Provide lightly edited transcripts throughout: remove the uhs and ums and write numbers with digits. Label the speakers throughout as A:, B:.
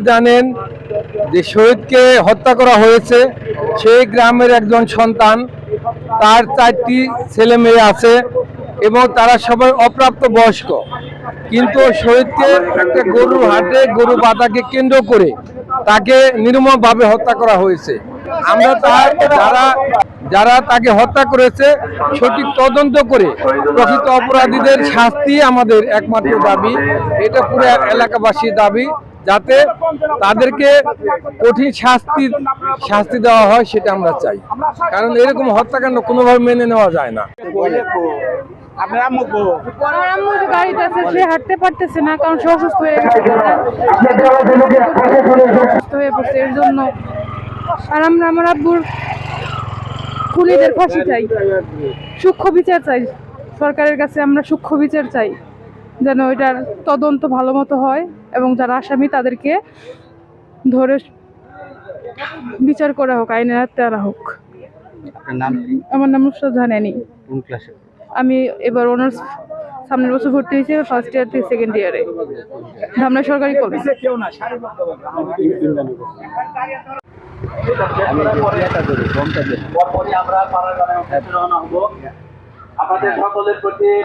A: জানেন যে শহীদকে হত্যা করা হয়েছে, সেই গ্রামের একজন সন্তান, তার 4টি ছেলে মেয়ে আছে এবং তারা সবাই অপ্রাপ্ত বয়স্ক। কিন্তু শহীদকে একটা গরুর হাটে গরু বাধাকে কেন্দ্র করে তাকে নির্মমভাবে হত্যা করা হয়েছে। আমরা যারা তাকে হত্যা করেছে সঠিক তদন্ত করে প্রকৃত অপরাধীদের শাস্তি আমাদের একমাত্র দাবি। এটা পুরো এলাকাবাসীর দাবি, যাতে তাদেরকে কঠিন শাস্তি দেওয়া হয়, সেটা আমরা চাই। কারণ এরকম হত্যাকাণ্ড কোনোভাবে মেনে নেওয়া যায় না।
B: আমার আম্মু গাড়িতে আছে, সে হাঁটতে পারতেছে না, কারণ সে অসুস্থ হয়ে পড়ছে এর জন্য। আর আমরা আমার আব্বুর খুনিদের ফাঁসি চাই, সূক্ষ্ম বিচার চাই সরকারের কাছে। আমরা সূক্ষ্ম বিচার চাই, যেন ওইটার তদন্ত ভালো মতো হয় এবং যারা আসামি তাদেরকে ধরে বিচার করা হোক, আইনের আওতায় আনা হোক। আমার নাম নুসরাত জাহানানী। আমি এবার অনার্স সামনের বছর ভর্তি হয়েছি, ফার্স্ট ইয়ার থেকে সেকেন্ড ইয়ারে, ধামরা সরকারি কলেজ।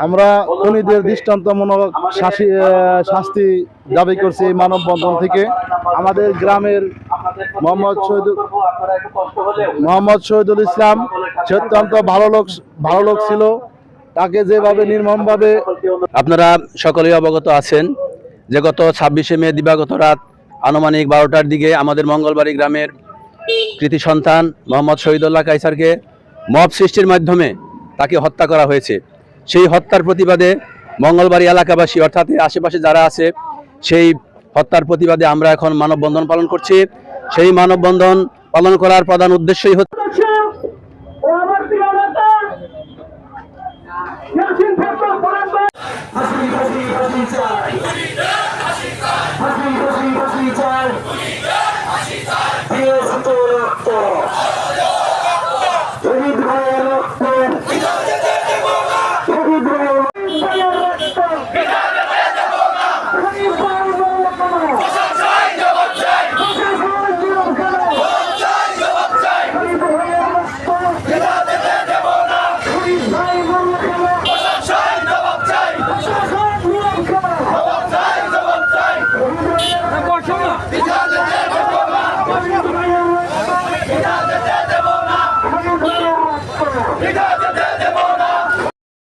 C: আমরা খুনিদের দৃষ্টান্তমূলক শাস্তি দাবি করছি মানববন্ধন থেকে। আমাদের গ্রামের মোহাম্মদ শহীদুল ইসলাম সে অত্যন্ত ভালো লোক ছিল, তাকে যেভাবে নির্মমভাবে।
D: আপনারা সকলেই অবগত আছেন যে গত 26শে মে দিবাগত রাত আনুমানিক 12টার দিকে আমাদের মঙ্গলবাড়ি গ্রামের কৃতি সন্তান মোহাম্মদ শহীদুল্লাহ কায়সারকে মব সৃষ্টির মাধ্যমে তাকে হত্যা করা হয়েছে। সেই হত্যার প্রতিবাদে মঙ্গলবাড়ি এলাকাবাসী অর্থাৎ আশেপাশে যারা আছে, সেই হত্যার প্রতিবাদে আমরা এখন মানববন্ধন পালন করছি। সেই মানববন্ধন পালন করার প্রধান উদ্দেশ্যই হচ্ছে